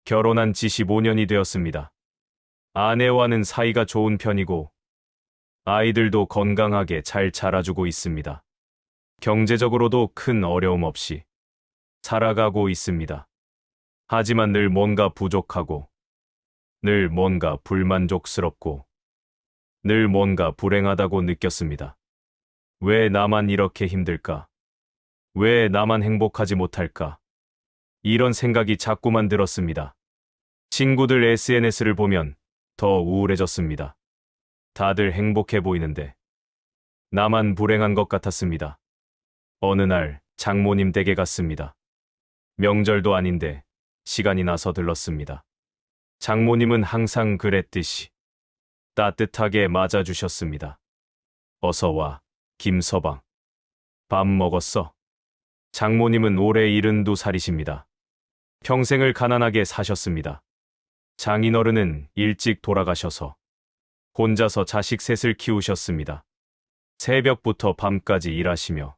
결혼한 지 15년이 되었습니다. 아내와는 사이가 좋은 편이고 아이들도 건강하게 잘 자라주고 있습니다. 경제적으로도 큰 어려움 없이 살아가고 있습니다. 하지만 늘 뭔가 부족하고 늘 뭔가 불만족스럽고 늘 뭔가 불행하다고 느꼈습니다. 왜 나만 이렇게 힘들까? 왜 나만 행복하지 못할까? 이런 생각이 자꾸만 들었습니다. 친구들 SNS를 보면 더 우울해졌습니다. 다들 행복해 보이는데 나만 불행한 것 같았습니다. 어느 날 장모님 댁에 갔습니다. 명절도 아닌데 시간이 나서 들렀습니다. 장모님은 항상 그랬듯이 따뜻하게 맞아주셨습니다. 어서 와, 김서방. 밥 먹었어? 장모님은 올해 72살이십니다. 평생을 가난하게 사셨습니다. 장인어른은 일찍 돌아가셔서 혼자서 자식 셋을 키우셨습니다. 새벽부터 밤까지 일하시며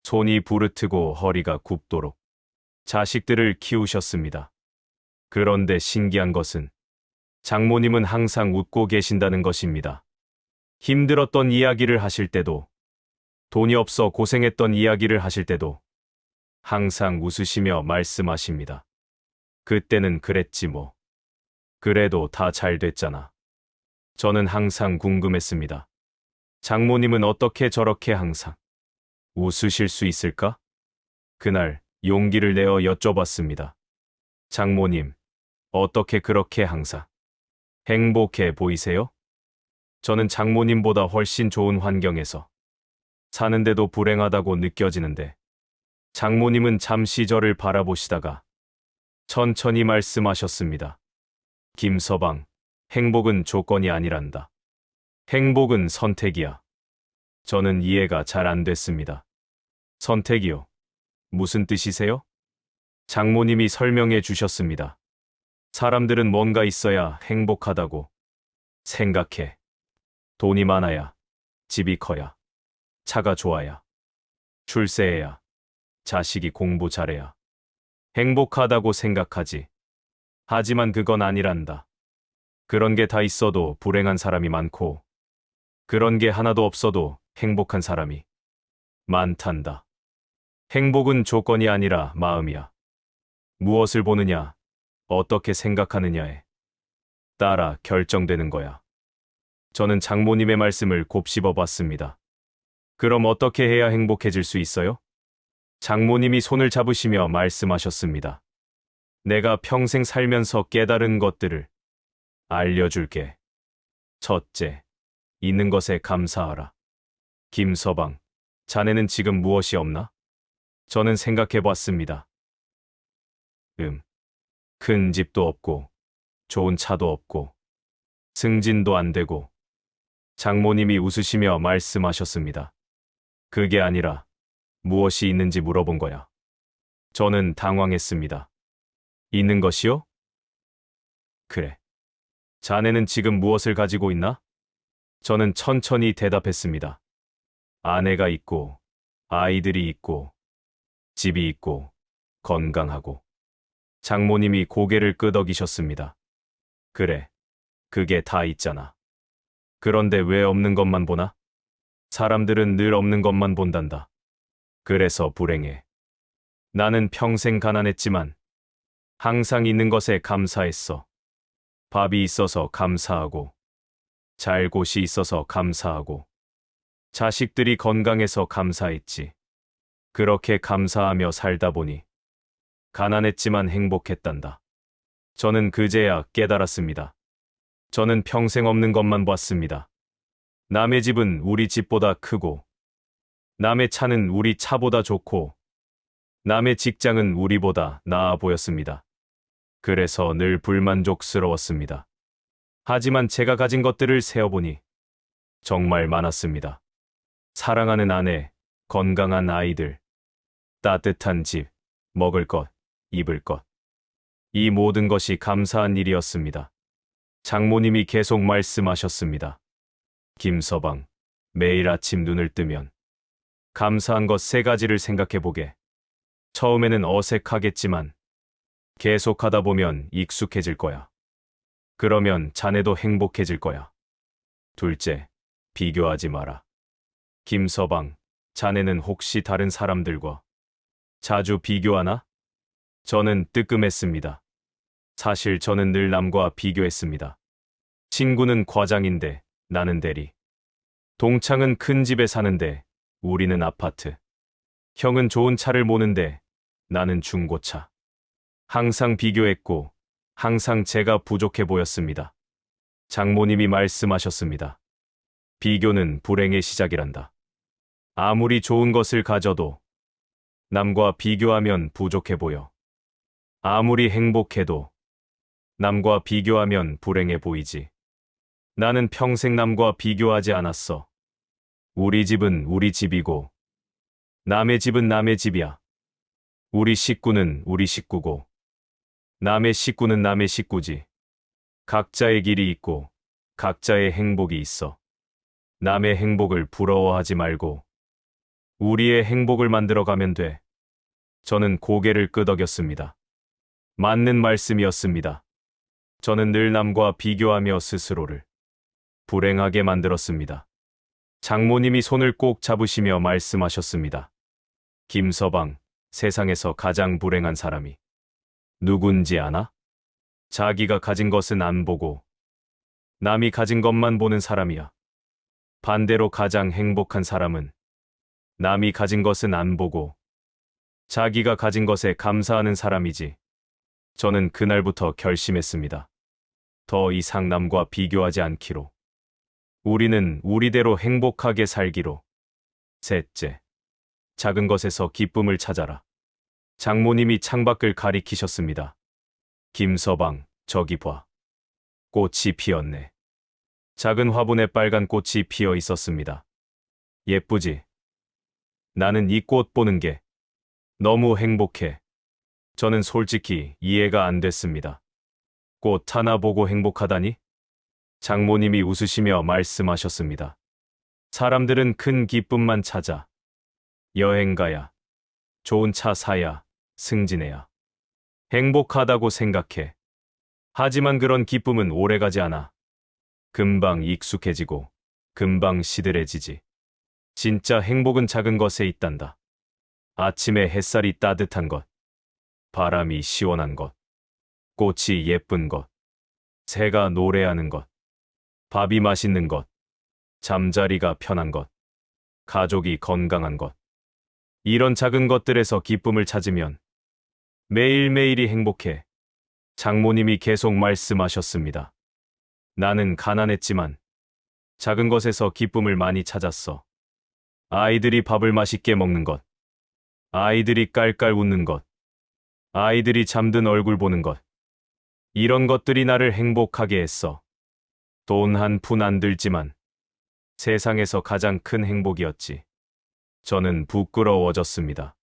손이 부르트고 허리가 굽도록 자식들을 키우셨습니다. 그런데 신기한 것은 장모님은 항상 웃고 계신다는 것입니다. 힘들었던 이야기를 하실 때도, 돈이 없어 고생했던 이야기를 하실 때도 항상 웃으시며 말씀하십니다. 그때는 그랬지 뭐. 그래도 다 잘 됐잖아. 저는 항상 궁금했습니다. 장모님은 어떻게 저렇게 항상 웃으실 수 있을까? 그날 용기를 내어 여쭤봤습니다. 장모님, 어떻게 그렇게 항상 행복해 보이세요? 저는 장모님보다 훨씬 좋은 환경에서 사는데도 불행하다고 느껴지는데 장모님은 잠시 저를 바라보시다가 천천히 말씀하셨습니다. 김서방, 행복은 조건이 아니란다. 행복은 선택이야. 저는 이해가 잘 안 됐습니다. 선택이요? 무슨 뜻이세요? 장모님이 설명해 주셨습니다. 사람들은 뭔가 있어야 행복하다고 생각해. 돈이 많아야, 집이 커야, 차가 좋아야, 출세해야, 자식이 공부 잘해야 행복하다고 생각하지. 하지만 그건 아니란다. 그런 게 다 있어도 불행한 사람이 많고 그런 게 하나도 없어도 행복한 사람이 많단다. 행복은 조건이 아니라 마음이야. 무엇을 보느냐, 어떻게 생각하느냐에 따라 결정되는 거야. 저는 장모님의 말씀을 곱씹어 봤습니다. 그럼 어떻게 해야 행복해질 수 있어요? 장모님이 손을 잡으시며 말씀하셨습니다. 내가 평생 살면서 깨달은 것들을 알려줄게. 첫째, 있는 것에 감사하라. 김서방, 자네는 지금 무엇이 없나? 저는 생각해 봤습니다. 큰 집도 없고, 좋은 차도 없고, 승진도 안 되고, 장모님이 웃으시며 말씀하셨습니다. 그게 아니라 무엇이 있는지 물어본 거야. 저는 당황했습니다. 있는 것이요? 그래. 자네는 지금 무엇을 가지고 있나? 저는 천천히 대답했습니다. 아내가 있고, 아이들이 있고, 집이 있고, 건강하고. 장모님이 고개를 끄덕이셨습니다. 그래, 그게 다 있잖아. 그런데 왜 없는 것만 보나? 사람들은 늘 없는 것만 본단다. 그래서 불행해. 나는 평생 가난했지만 항상 있는 것에 감사했어. 밥이 있어서 감사하고, 잘 곳이 있어서 감사하고, 자식들이 건강해서 감사했지. 그렇게 감사하며 살다 보니 가난했지만 행복했단다. 저는 그제야 깨달았습니다. 저는 평생 없는 것만 봤습니다. 남의 집은 우리 집보다 크고, 남의 차는 우리 차보다 좋고, 남의 직장은 우리보다 나아 보였습니다. 그래서 늘 불만족스러웠습니다. 하지만 제가 가진 것들을 세어보니 정말 많았습니다. 사랑하는 아내, 건강한 아이들, 따뜻한 집, 먹을 것, 입을 것. 이 모든 것이 감사한 일이었습니다. 장모님이 계속 말씀하셨습니다. 김서방, 매일 아침 눈을 뜨면 감사한 것 3가지를 생각해보게. 처음에는 어색하겠지만 계속하다 보면 익숙해질 거야. 그러면 자네도 행복해질 거야. 둘째, 비교하지 마라. 김서방, 자네는 혹시 다른 사람들과 자주 비교하나? 저는 뜨끔했습니다. 사실 저는 늘 남과 비교했습니다. 친구는 과장인데 나는 대리. 동창은 큰 집에 사는데 우리는 아파트. 형은 좋은 차를 모는데 나는 중고차. 항상 비교했고 항상 제가 부족해 보였습니다. 장모님이 말씀하셨습니다. 비교는 불행의 시작이란다. 아무리 좋은 것을 가져도 남과 비교하면 부족해 보여. 아무리 행복해도 남과 비교하면 불행해 보이지. 나는 평생 남과 비교하지 않았어. 우리 집은 우리 집이고 남의 집은 남의 집이야. 우리 식구는 우리 식구고 남의 식구는 남의 식구지. 각자의 길이 있고 각자의 행복이 있어. 남의 행복을 부러워하지 말고 우리의 행복을 만들어가면 돼. 저는 고개를 끄덕였습니다. 맞는 말씀이었습니다. 저는 늘 남과 비교하며 스스로를 불행하게 만들었습니다. 장모님이 손을 꼭 잡으시며 말씀하셨습니다. 김서방, 세상에서 가장 불행한 사람이 누군지 아나? 자기가 가진 것은 안 보고 남이 가진 것만 보는 사람이야. 반대로 가장 행복한 사람은 남이 가진 것은 안 보고 자기가 가진 것에 감사하는 사람이지. 저는 그날부터 결심했습니다. 더 이상 남과 비교하지 않기로. 우리는 우리대로 행복하게 살기로. 셋째, 작은 것에서 기쁨을 찾아라. 장모님이 창밖을 가리키셨습니다. 김서방, 저기 봐. 꽃이 피었네. 작은 화분에 빨간 꽃이 피어 있었습니다. 예쁘지? 나는 이 꽃 보는 게 너무 행복해. 저는 솔직히 이해가 안 됐습니다. 꽃 하나 보고 행복하다니? 장모님이 웃으시며 말씀하셨습니다. 사람들은 큰 기쁨만 찾아. 여행 가야, 좋은 차 사야, 승진해야. 행복하다고 생각해. 하지만 그런 기쁨은 오래가지 않아. 금방 익숙해지고, 금방 시들해지지. 진짜 행복은 작은 것에 있단다. 아침에 햇살이 따뜻한 것, 바람이 시원한 것, 꽃이 예쁜 것, 새가 노래하는 것, 밥이 맛있는 것, 잠자리가 편한 것, 가족이 건강한 것. 이런 작은 것들에서 기쁨을 찾으면 매일매일이 행복해. 장모님이 계속 말씀하셨습니다. 나는 가난했지만 작은 것에서 기쁨을 많이 찾았어. 아이들이 밥을 맛있게 먹는 것, 아이들이 깔깔 웃는 것, 아이들이 잠든 얼굴 보는 것. 이런 것들이 나를 행복하게 했어. 돈 한 푼 안 들지만 세상에서 가장 큰 행복이었지. 저는 부끄러워졌습니다.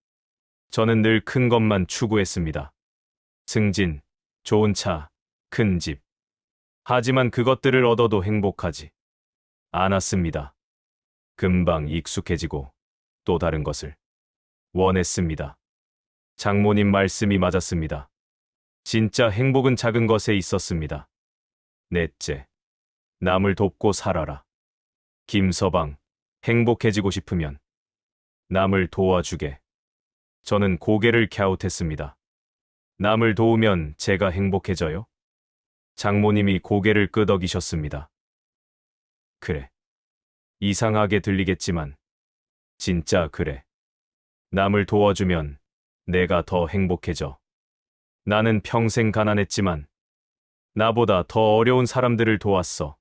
저는 늘 큰 것만 추구했습니다. 승진, 좋은 차, 큰 집. 하지만 그것들을 얻어도 행복하지 않았습니다. 금방 익숙해지고 또 다른 것을 원했습니다. 장모님 말씀이 맞았습니다. 진짜 행복은 작은 것에 있었습니다. 넷째, 남을 돕고 살아라. 김서방, 행복해지고 싶으면 남을 도와주게. 저는 고개를 갸웃했습니다. 남을 도우면 제가 행복해져요? 장모님이 고개를 끄덕이셨습니다. 그래. 이상하게 들리겠지만 진짜 그래. 남을 도와주면 내가 더 행복해져. 나는 평생 가난했지만 나보다 더 어려운 사람들을 도왔어.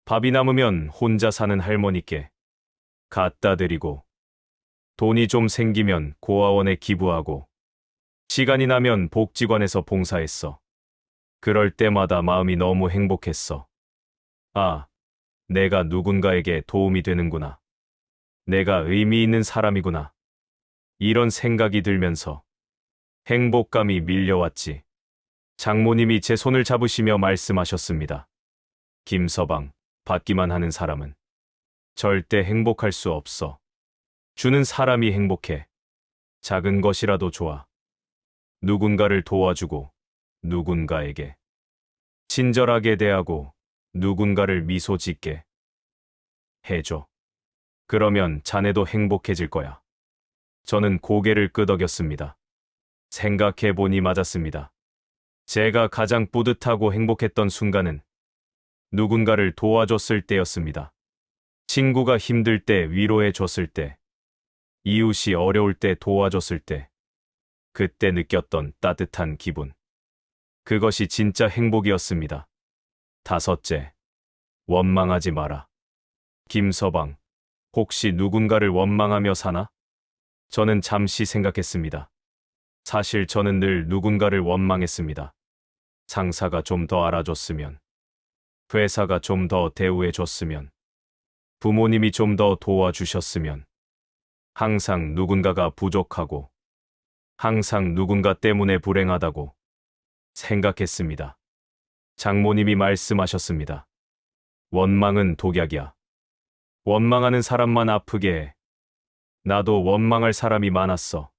밥이 남으면 혼자 사는 할머니께 갖다 드리고, 돈이 좀 생기면 고아원에 기부하고, 시간이 나면 복지관에서 봉사했어. 그럴 때마다 마음이 너무 행복했어. 아, 내가 누군가에게 도움이 되는구나. 내가 의미 있는 사람이구나. 이런 생각이 들면서 행복감이 밀려왔지. 장모님이 제 손을 잡으시며 말씀하셨습니다. 김서방, 받기만 하는 사람은 절대 행복할 수 없어. 주는 사람이 행복해. 작은 것이라도 좋아. 누군가를 도와주고 누군가에게 친절하게 대하고 누군가를 미소 짓게 해줘. 그러면 자네도 행복해질 거야. 저는 고개를 끄덕였습니다. 생각해보니 맞았습니다. 제가 가장 뿌듯하고 행복했던 순간은 누군가를 도와줬을 때였습니다. 친구가 힘들 때 위로해줬을 때, 이웃이 어려울 때 도와줬을 때, 그때 느꼈던 따뜻한 기분. 그것이 진짜 행복이었습니다. 다섯째, 원망하지 마라. 김서방, 혹시 누군가를 원망하며 사나? 저는 잠시 생각했습니다. 사실 저는 늘 누군가를 원망했습니다. 상사가 좀 더 알아줬으면, 회사가 좀 더 대우해줬으면, 부모님이 좀 더 도와주셨으면, 항상 누군가가 부족하고, 항상 누군가 때문에 불행하다고 생각했습니다. 장모님이 말씀하셨습니다. 원망은 독약이야. 원망하는 사람만 아프게 해. 나도 원망할 사람이 많았어.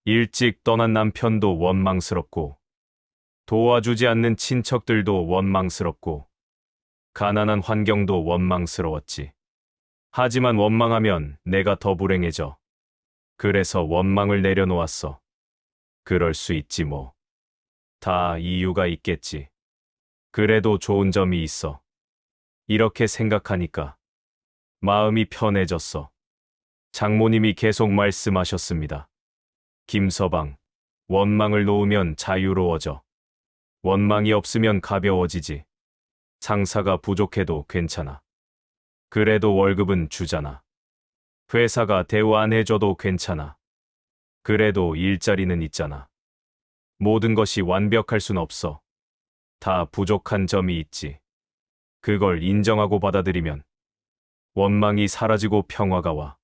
일찍 떠난 남편도 원망스럽고, 도와주지 않는 친척들도 원망스럽고, 가난한 환경도 원망스러웠지. 하지만 원망하면 내가 더 불행해져. 그래서 원망을 내려놓았어. 그럴 수 있지 뭐. 다 이유가 있겠지. 그래도 좋은 점이 있어. 이렇게 생각하니까 마음이 편해졌어. 장모님이 계속 말씀하셨습니다. 김서방, 원망을 놓으면 자유로워져. 원망이 없으면 가벼워지지. 상사가 부족해도 괜찮아. 그래도 월급은 주잖아. 회사가 대우 안 해줘도 괜찮아. 그래도 일자리는 있잖아. 모든 것이 완벽할 순 없어. 다 부족한 점이 있지. 그걸 인정하고 받아들이면 원망이 사라지고 평화가 와.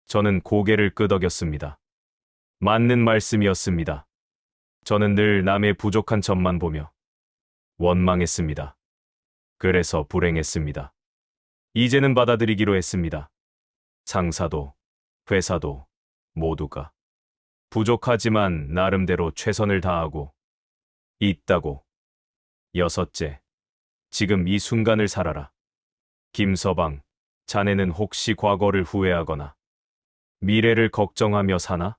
저는 고개를 끄덕였습니다. 맞는 말씀이었습니다. 저는 늘 남의 부족한 점만 보며 원망했습니다. 그래서 불행했습니다. 이제는 받아들이기로 했습니다. 상사도, 회사도, 모두가 부족하지만 나름대로 최선을 다하고 있다고. 여섯째, 지금 이 순간을 살아라. 김서방, 자네는 혹시 과거를 후회하거나 미래를 걱정하며 사나?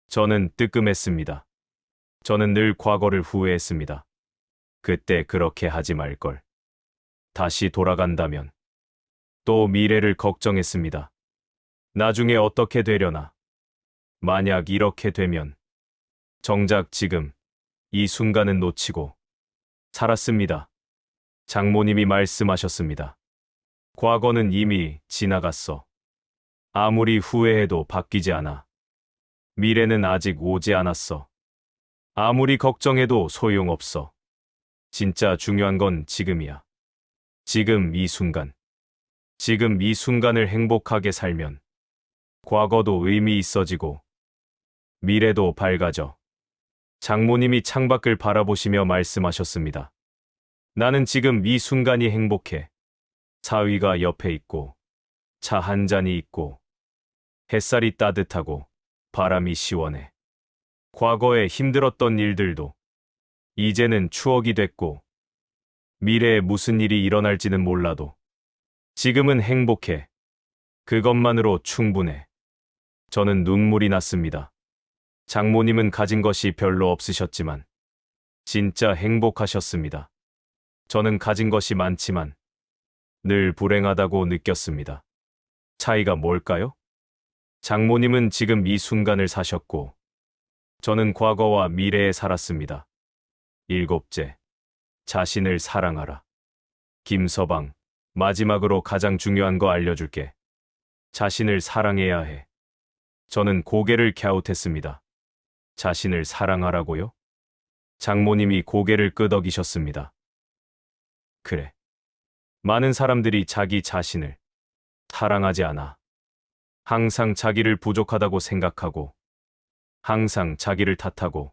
저는 뜨끔했습니다. 저는 늘 과거를 후회했습니다. 그때 그렇게 하지 말걸. 다시 돌아간다면. 또 미래를 걱정했습니다. 나중에 어떻게 되려나. 만약 이렇게 되면. 정작 지금 이 순간은 놓치고 살았습니다. 장모님이 말씀하셨습니다. 과거는 이미 지나갔어. 아무리 후회해도 바뀌지 않아. 미래는 아직 오지 않았어. 아무리 걱정해도 소용없어. 진짜 중요한 건 지금이야. 지금 이 순간. 지금 이 순간을 행복하게 살면 과거도 의미 있어지고 미래도 밝아져. 장모님이 창밖을 바라보시며 말씀하셨습니다. 나는 지금 이 순간이 행복해. 사위가 옆에 있고 차 한 잔이 있고 햇살이 따뜻하고 바람이 시원해. 과거에 힘들었던 일들도 이제는 추억이 됐고 미래에 무슨 일이 일어날지는 몰라도 지금은 행복해. 그것만으로 충분해. 저는 눈물이 났습니다. 장모님은 가진 것이 별로 없으셨지만 진짜 행복하셨습니다. 저는 가진 것이 많지만 늘 불행하다고 느꼈습니다. 차이가 뭘까요? 장모님은 지금 이 순간을 사셨고 저는 과거와 미래에 살았습니다. 일곱째, 자신을 사랑하라. 김서방, 마지막으로 가장 중요한 거 알려줄게. 자신을 사랑해야 해. 저는 고개를 갸웃했습니다. 자신을 사랑하라고요? 장모님이 고개를 끄덕이셨습니다. 그래. 많은 사람들이 자기 자신을 사랑하지 않아. 항상 자기를 부족하다고 생각하고, 항상 자기를 탓하고,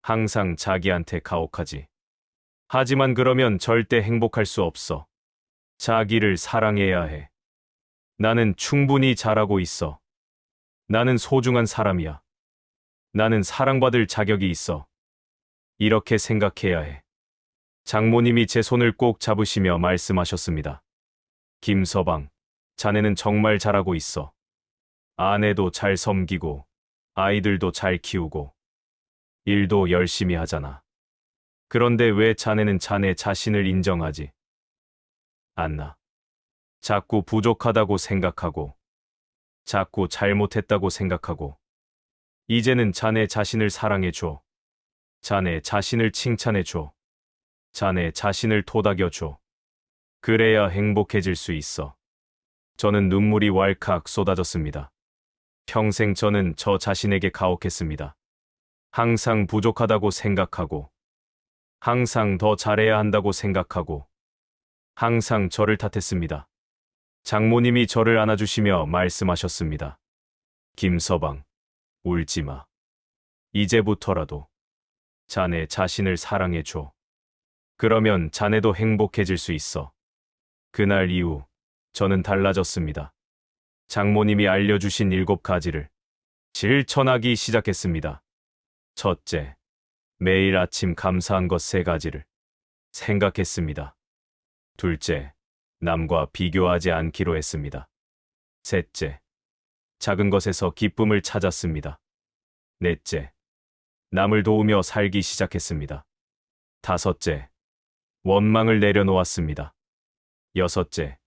항상 자기한테 가혹하지. 하지만 그러면 절대 행복할 수 없어. 자기를 사랑해야 해. 나는 충분히 잘하고 있어. 나는 소중한 사람이야. 나는 사랑받을 자격이 있어. 이렇게 생각해야 해. 장모님이 제 손을 꼭 잡으시며 말씀하셨습니다. 김서방, 자네는 정말 잘하고 있어. 아내도 잘 섬기고, 아이들도 잘 키우고, 일도 열심히 하잖아. 그런데 왜 자네는 자네 자신을 인정하지 않나? 자꾸 부족하다고 생각하고, 자꾸 잘못했다고 생각하고, 이제는 자네 자신을 사랑해줘. 자네 자신을 칭찬해줘. 자네 자신을 토닥여줘. 그래야 행복해질 수 있어. 저는 눈물이 왈칵 쏟아졌습니다. 평생 저는 저 자신에게 가혹했습니다. 항상 부족하다고 생각하고, 항상 더 잘해야 한다고 생각하고, 항상 저를 탓했습니다. 장모님이 저를 안아주시며 말씀하셨습니다. 김서방, 울지 마. 이제부터라도 자네 자신을 사랑해줘. 그러면 자네도 행복해질 수 있어. 그날 이후 저는 달라졌습니다. 장모님이 알려주신 7가지를 실천하기 시작했습니다. 첫째, 매일 아침 감사한 것 3가지를 생각했습니다. 둘째, 남과 비교하지 않기로 했습니다. 셋째, 작은 것에서 기쁨을 찾았습니다. 넷째, 남을 도우며 살기 시작했습니다. 다섯째, 원망을 내려놓았습니다. 여섯째,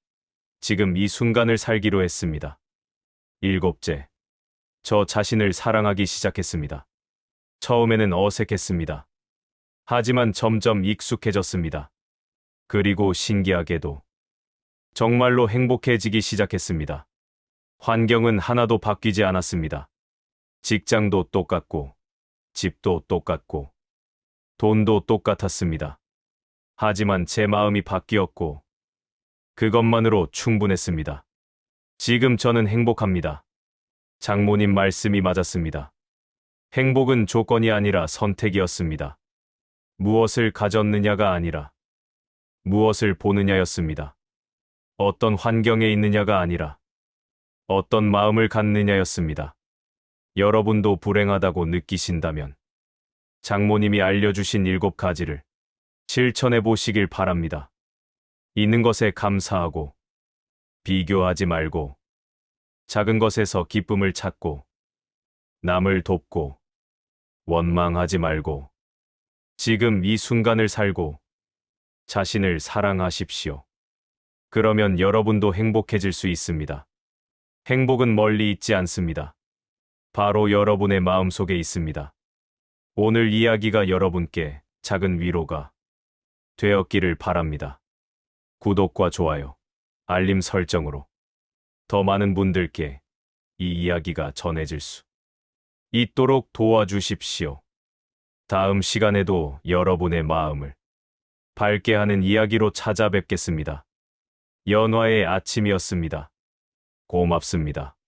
지금 이 순간을 살기로 했습니다. 일곱째, 저 자신을 사랑하기 시작했습니다. 처음에는 어색했습니다. 하지만 점점 익숙해졌습니다. 그리고 신기하게도 정말로 행복해지기 시작했습니다. 환경은 하나도 바뀌지 않았습니다. 직장도 똑같고, 집도 똑같고, 돈도 똑같았습니다. 하지만 제 마음이 바뀌었고, 그것만으로 충분했습니다. 지금 저는 행복합니다. 장모님 말씀이 맞았습니다. 행복은 조건이 아니라 선택이었습니다. 무엇을 가졌느냐가 아니라 무엇을 보느냐였습니다. 어떤 환경에 있느냐가 아니라 어떤 마음을 갖느냐였습니다. 여러분도 불행하다고 느끼신다면 장모님이 알려주신 7가지를 실천해 보시길 바랍니다. 있는 것에 감사하고, 비교하지 말고, 작은 것에서 기쁨을 찾고, 남을 돕고, 원망하지 말고, 지금 이 순간을 살고, 자신을 사랑하십시오. 그러면 여러분도 행복해질 수 있습니다. 행복은 멀리 있지 않습니다. 바로 여러분의 마음속에 있습니다. 오늘 이야기가 여러분께 작은 위로가 되었기를 바랍니다. 구독과 좋아요, 알림 설정으로 더 많은 분들께 이 이야기가 전해질 수 있도록 도와주십시오. 다음 시간에도 여러분의 마음을 밝게 하는 이야기로 찾아뵙겠습니다. 연화의 아침이었습니다. 고맙습니다.